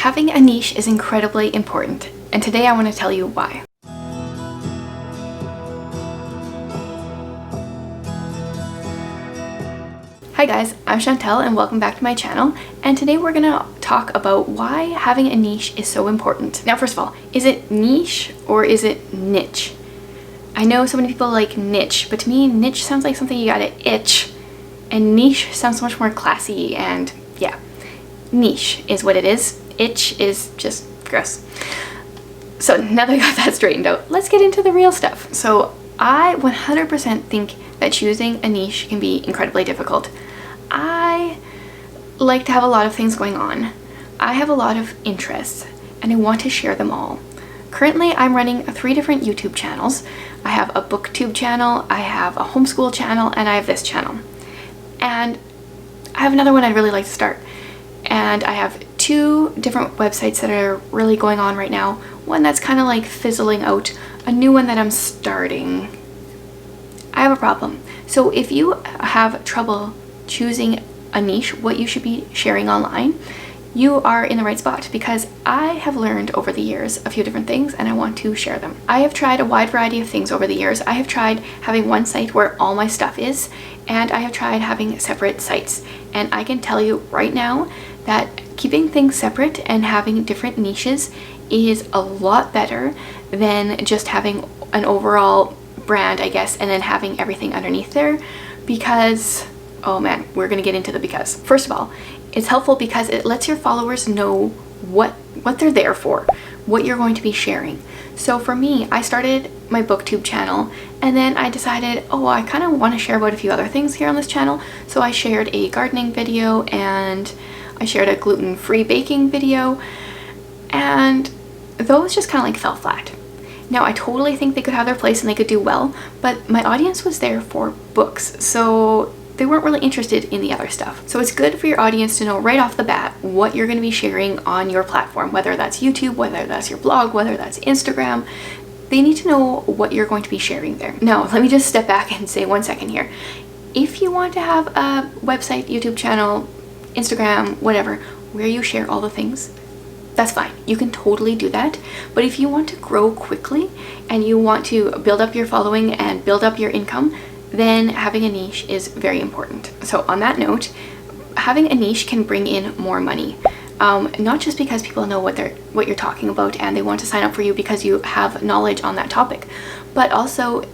Having a niche is incredibly important, and today I want to tell you why. Hi guys, I'm Chantel and welcome back to my channel, and today we're gonna talk about why having a niche is so important. Now, first of all, is it niche or is it niche? I know so many people like niche, but to me, niche sounds like something you gotta itch, and niche sounds so much more classy, and yeah, niche is what it is. Itch is just gross. So now that I got that straightened out, let's get into the real stuff. So I 100% think that choosing a niche can be incredibly difficult. I like to have a lot of things going on. I have a lot of interests and I want to share them all. Currently, I'm running 3 different YouTube channels. I have a booktube channel, I have a homeschool channel, and I have this channel. And I have another one I'd really like to start. And I have 2 different websites that are really going on right now. One that's kind of like fizzling out, a new one that I'm starting. I have a problem. So if you have trouble choosing a niche, what you should be sharing online, you are in the right spot, because I have learned over the years a few different things and I want to share them. I have tried a wide variety of things over the years. I have tried having one site where all my stuff is, and I have tried having separate sites. And I can tell you right now that keeping things separate and having different niches is a lot better than just having an overall brand, I guess, and then having everything underneath there. Because, oh man, we're gonna get into the because. First of all, it's helpful because it lets your followers know what they're there for, what you're going to be sharing. So for me, I started my booktube channel and then I decided, oh, I kind of want to share about a few other things here on this channel. So I shared a gardening video and I shared a gluten-free baking video, and those just kind of like fell flat. Now, I totally think they could have their place and they could do well, but my audience was there for books, so they weren't really interested in the other stuff. So it's good for your audience to know right off the bat what you're going to be sharing on your platform, whether that's YouTube, whether that's your blog, whether that's Instagram. They need to know what you're going to be sharing there. Now, let me just step back and say 1 second here. If you want to have a website, YouTube channel, Instagram, whatever, where you share all the things, that's fine. You can totally do that. But if you want to grow quickly and you want to build up your following and build up your income, then having a niche is very important. So on that note, having a niche can bring in more money. Not just because people know what you're talking about and they want to sign up for you because you have knowledge on that topic, but also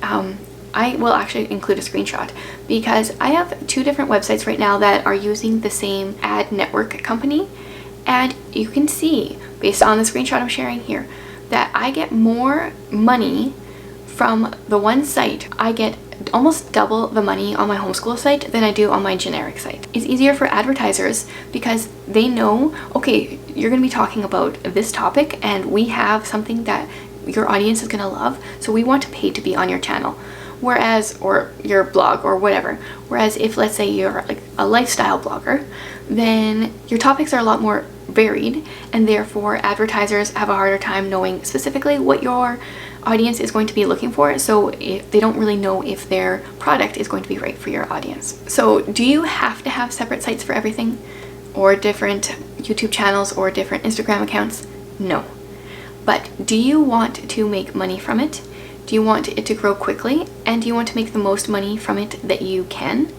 I will actually include a screenshot because I have 2 different websites right now that are using the same ad network company, and you can see based on the screenshot I'm sharing here that I get more money from the one site. I get almost double the money on my homeschool site than I do on my generic site. It's easier for advertisers because they know, okay, you're going to be talking about this topic and we have something that your audience is going to love, so we want to pay to be on your channel. Whereas, or your blog or whatever. Whereas if, let's say, you're like a lifestyle blogger, then your topics are a lot more varied, and therefore advertisers have a harder time knowing specifically what your audience is going to be looking for, so they don't really know if their product is going to be right for your audience. So do you have to have separate sites for everything, or different YouTube channels or different Instagram accounts? No. But do you want to make money from it? Do you want it to grow quickly? And do you want to make the most money from it that you can?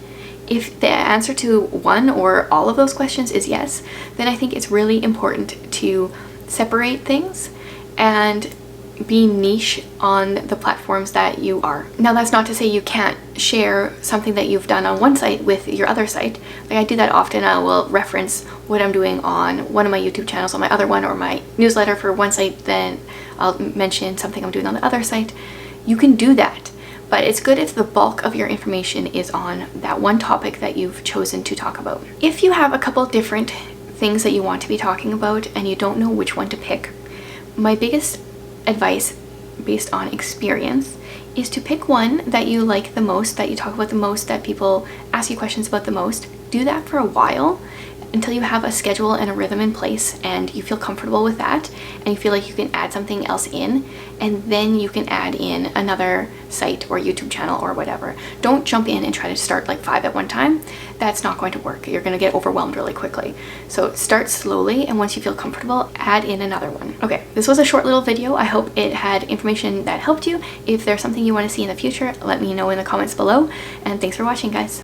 If the answer to one or all of those questions is yes, then I think it's really important to separate things and be niche on the platforms that you are. Now, that's not to say you can't share something that you've done on one site with your other site. Like, I do that often. I will reference what I'm doing on one of my YouTube channels on my other one, or my newsletter for one site, then I'll mention something I'm doing on the other site. You can do that, but it's good if the bulk of your information is on that one topic that you've chosen to talk about. If you have a couple different things that you want to be talking about and you don't know which one to pick, my biggest advice based on experience is to pick one that you like the most, that you talk about the most, that people ask you questions about the most. Do that for a while until you have a schedule and a rhythm in place and you feel comfortable with that and you feel like you can add something else in, and then you can add in another site or YouTube channel or whatever. Don't jump in and try to start like 5 at one time. That's not going to work. You're going to get overwhelmed really quickly. So start slowly, and once you feel comfortable, add in another one. Okay, this was a short little video. I hope it had information that helped you. If there's something you want to see in the future, let me know in the comments below, and thanks for watching, guys.